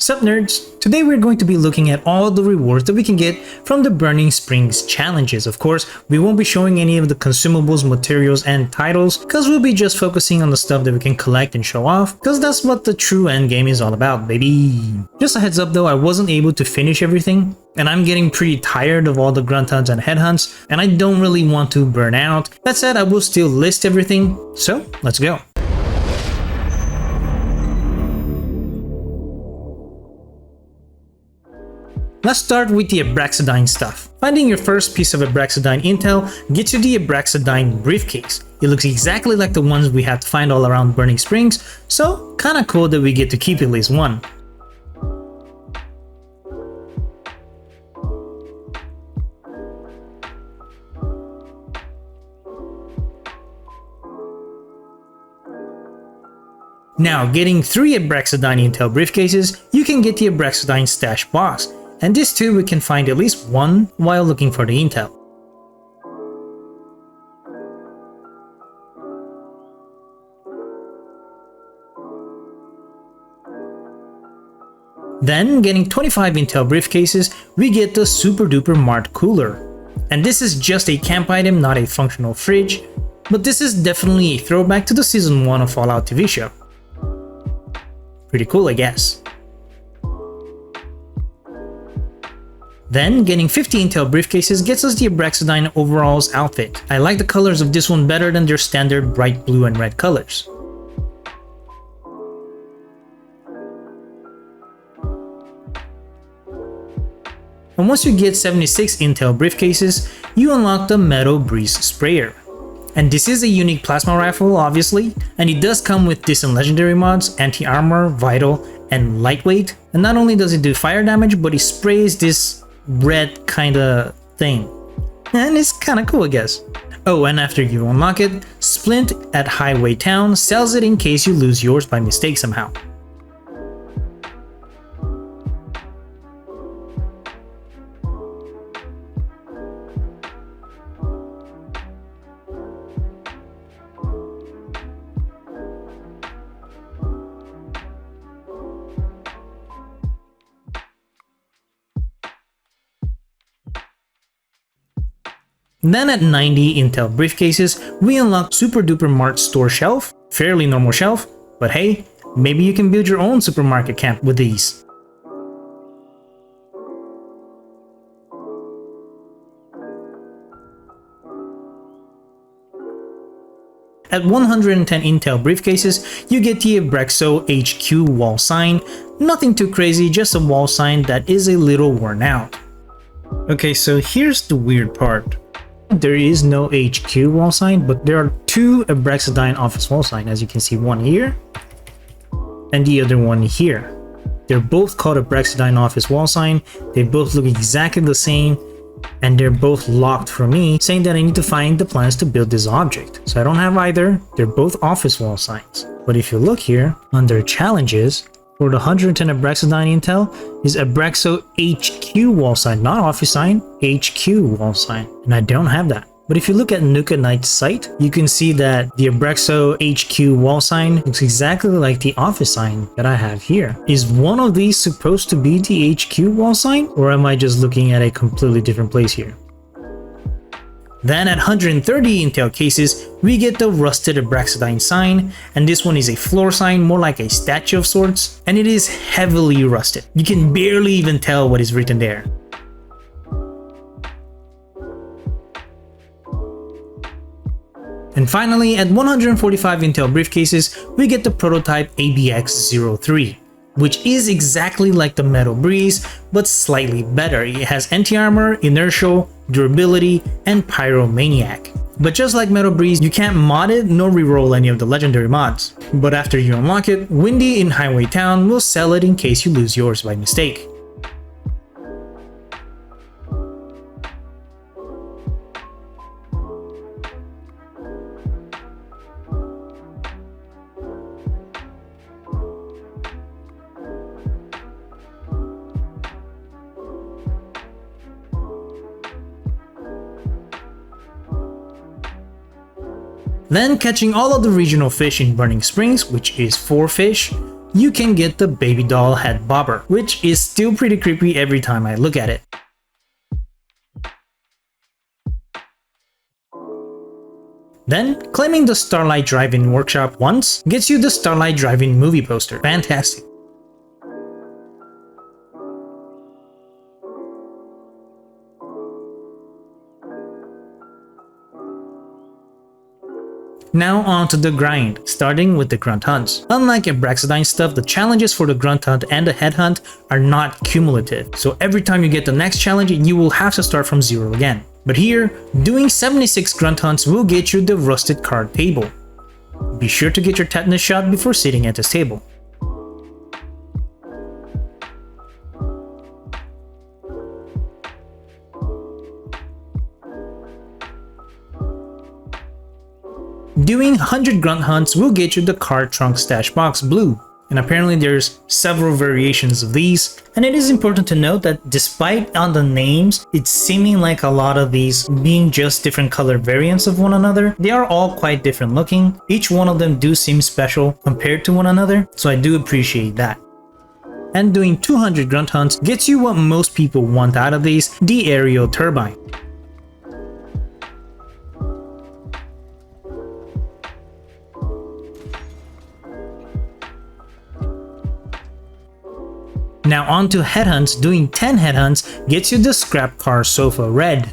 Sup nerds! Today we're going to be looking at all the rewards that we can get from the Burning Springs challenges. Of course, we won't be showing any of the consumables, materials, and titles because we'll be just focusing on the stuff that we can collect and show off because that's what the true endgame is all about, baby! Just a heads up though, I wasn't able to finish everything and I'm getting pretty tired of all the grunt hunts and headhunts and I don't really want to burn out. That said, I will still list everything, so let's go! Let's start with the Abraxodyne stuff. Finding your first piece of Abraxodyne intel gets you the Abraxodyne Briefcase. It looks exactly like the ones we have to find all around Burning Springs, so kinda cool that we get to keep at least one. Now, getting 3 Abraxodyne intel briefcases, you can get the Abraxodyne Stash Box. And this too we can find at least one while looking for the intel. Then, getting 25 intel briefcases, we get the Super Duper Mart cooler. And this is just a camp item, not a functional fridge, but this is definitely a throwback to the season 1 of Fallout TV show. Pretty cool, I guess. Then, getting 50 intel briefcases gets us the Abraxodyne overalls outfit. I like the colors of this one better than their standard bright blue and red colors. And once you get 76 intel briefcases, you unlock the Meadow Breeze sprayer. And this is a unique plasma rifle, obviously, and it does come with decent legendary mods, anti-armor, vital, and lightweight. And not only does it do fire damage, but it sprays this red kinda thing. And it's kinda cool, I guess. Oh, and after you unlock it, Splint at Highway Town sells it in case you lose yours by mistake somehow. Then at 90 intel briefcases, we unlock Super Duper Mart store shelf, fairly normal shelf, but hey, maybe you can build your own supermarket camp with these. At 110 intel briefcases, you get the Abraxo HQ wall sign, nothing too crazy, just a wall sign that is a little worn out. Okay, so here's the weird part. There is no HQ wall sign, but there are 2 Abraxodyne office wall signs, as you can see, one here and the other one here. They're both called Abraxodyne office wall sign, they both look exactly the same, and they're both locked for me, saying that I need to find the plans to build this object. So I don't have either, they're both office wall signs. But if you look here, under challenges, for the 110 Abraxodyne intel is Abraxo HQ wall sign, not office sign, HQ wall sign, and I don't have that. But if you look at Nuka Knight's site, you can see that the Abraxo HQ wall sign looks exactly like the office sign that I have here. Is one of these supposed to be the HQ wall sign, or am I just looking at a completely different place here? Then at 130 intel cases, we get the rusted Abraxodyne sign, and this one is a floor sign, more like a statue of sorts, and it is heavily rusted. You can barely even tell what is written there. And finally, at 145 intel briefcases, we get the prototype ABX-03. Which is exactly like the Meadow Breeze, but slightly better. It has anti-armor, inertial, durability, and pyromaniac. But just like Meadow Breeze, you can't mod it nor reroll any of the legendary mods. But after you unlock it, Windy in Highway Town will sell it in case you lose yours by mistake. Then catching all of the regional fish in Burning Springs, which is 4 fish, you can get the Babydoll head bobber, which is still pretty creepy every time I look at it. Then, claiming the Starlight Drive-In Workshop once gets you the Starlight Drive-In movie poster. Fantastic. Now on to the grind, starting with the grunt hunts. Unlike Abraxodyne stuff, the challenges for the grunt hunt and the head hunt are not cumulative, so every time you get the next challenge, you will have to start from zero again. But here, doing 76 grunt hunts will get you the rusted card table. Be sure to get your tetanus shot before sitting at this table. Doing 100 grunt hunts will get you the card trunk stash box blue, and apparently there's several variations of these, and it is important to note that despite on the names it's seeming like a lot of these being just different color variants of one another, they are all quite different looking. Each one of them do seem special compared to one another, so I do appreciate that. And doing 200 grunt hunts gets you what most people want out of these, the aerial turbine. Now on to headhunts. Doing 10 headhunts gets you the scrap car sofa red.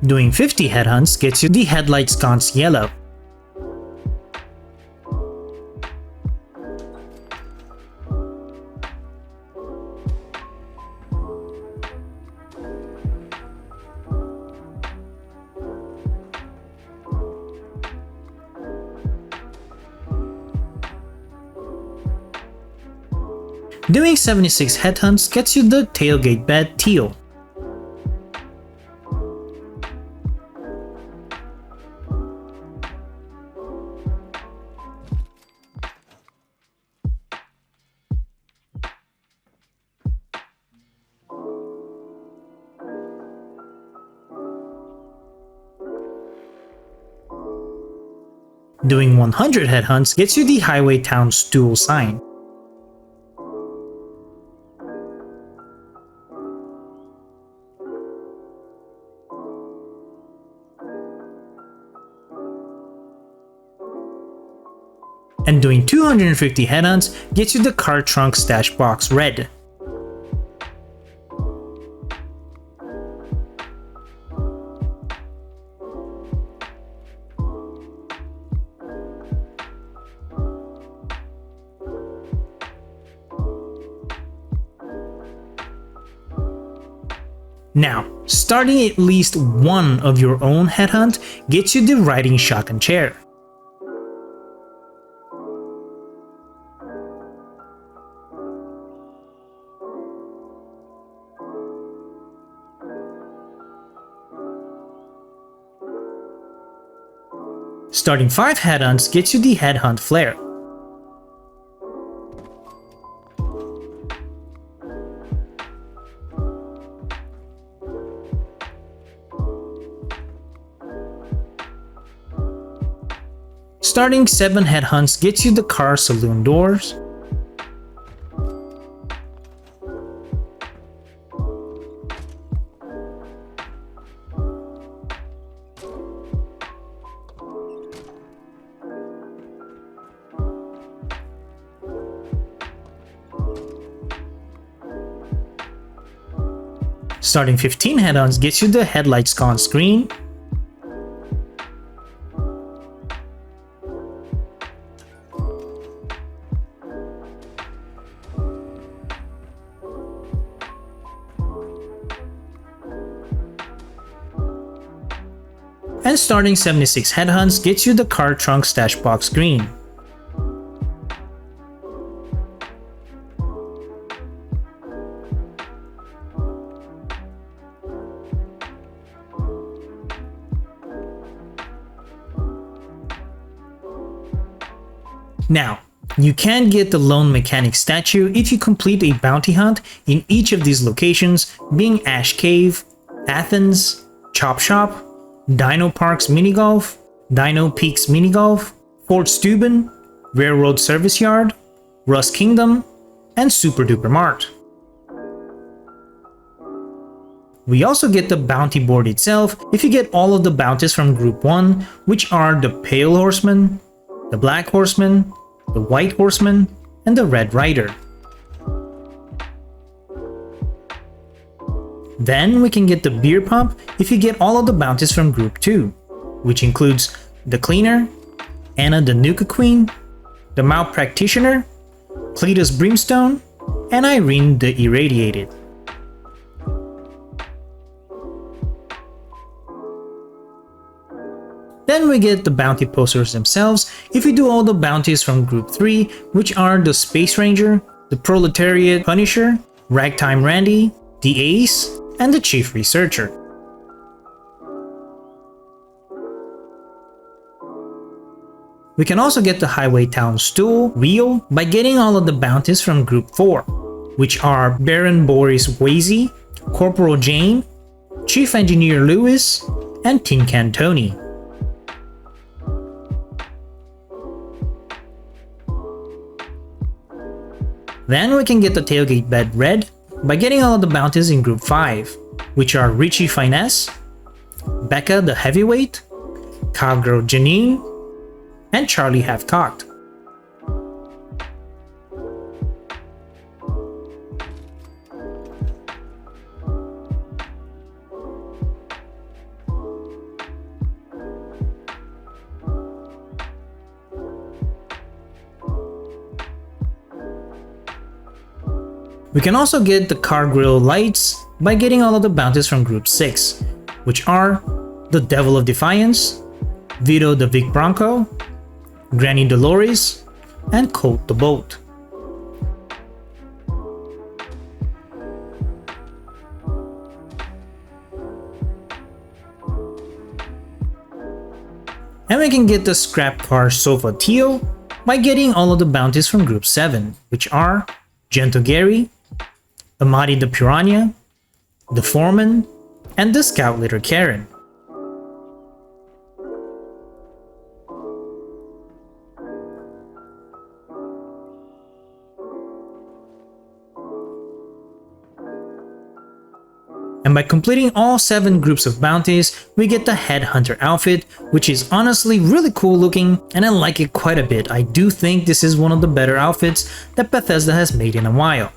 Doing 50 headhunts gets you the Headlight Sconce yellow. Doing 76 headhunts gets you the Tailgate Bed Teal. Doing 100 headhunts gets you the Highway Town Stool sign. And doing 250 headhunts gets you the car trunk stash box red. Now, starting at least one of your own headhunt gets you the riding shotgun chair. Starting 5 headhunts gets you the headhunt flare. Starting 7 headhunts gets you the car Saloon Doors. Starting 15 head-ons gets you the Headlight Sconce screen. And starting 76 headhunts gets you the car trunk stash box green. Now, you can get the Lone Mechanic statue if you complete a bounty hunt in each of these locations, being Ash Cave, Athens, Chop Shop, Dino Parks Mini Golf, Dino Peaks Mini Golf, Fort Steuben, Railroad Service Yard, Rust Kingdom, and Super Duper Mart. We also get the bounty board itself if you get all of the bounties from Group 1, which are the Pale Horseman, the Black Horseman, the White Horseman, and the Red Rider. Then we can get the Beer Pump if you get all of the bounties from Group 2, which includes the Cleaner, Anna the Nuka Queen, the Mouth Practitioner, Cletus Brimstone, and Irene the Irradiated. Then we get the bounty posters themselves if you do all the bounties from Group 3, which are the Space Ranger, the Proletariat Punisher, Ragtime Randy, the Ace, and the Chief Researcher. We can also get the Highway Town Stool wheel by getting all of the bounties from Group 4, which are Baron Boris Wazy, Corporal Jane, Chief Engineer Lewis, and Tin Can Tony. Then we can get the Tailgate Bed red by getting all of the bounties in Group 5, which are Richie Finesse, Becca the Heavyweight, Cowgirl Janine, and Charlie Half-Cocked. We can also get the car grill lights by getting all of the bounties from Group 6, which are the Devil of Defiance, Vito the Vic Bronco, Granny Dolores, and Colt the Boat. And we can get the Scrap Car Sofa Teal by getting all of the bounties from Group 7, which are Gentle Gary, Amadi the Piranha, the Foreman, and the Scout Leader Karen. And by completing all 7 groups of bounties, we get the Headhunter outfit, which is honestly really cool looking and I like it quite a bit. I do think this is one of the better outfits that Bethesda has made in a while.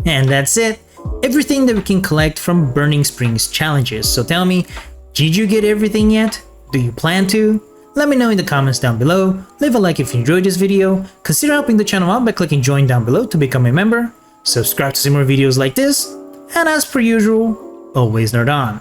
And that's it. Everything that we can collect from Burning Springs challenges. So tell me, did you get everything yet? Do you plan to? Let me know in the comments down below. Leave a like if you enjoyed this video. Consider helping the channel out by clicking join down below to become a member. Subscribe to see more videos like this. And as per usual, always nerd on.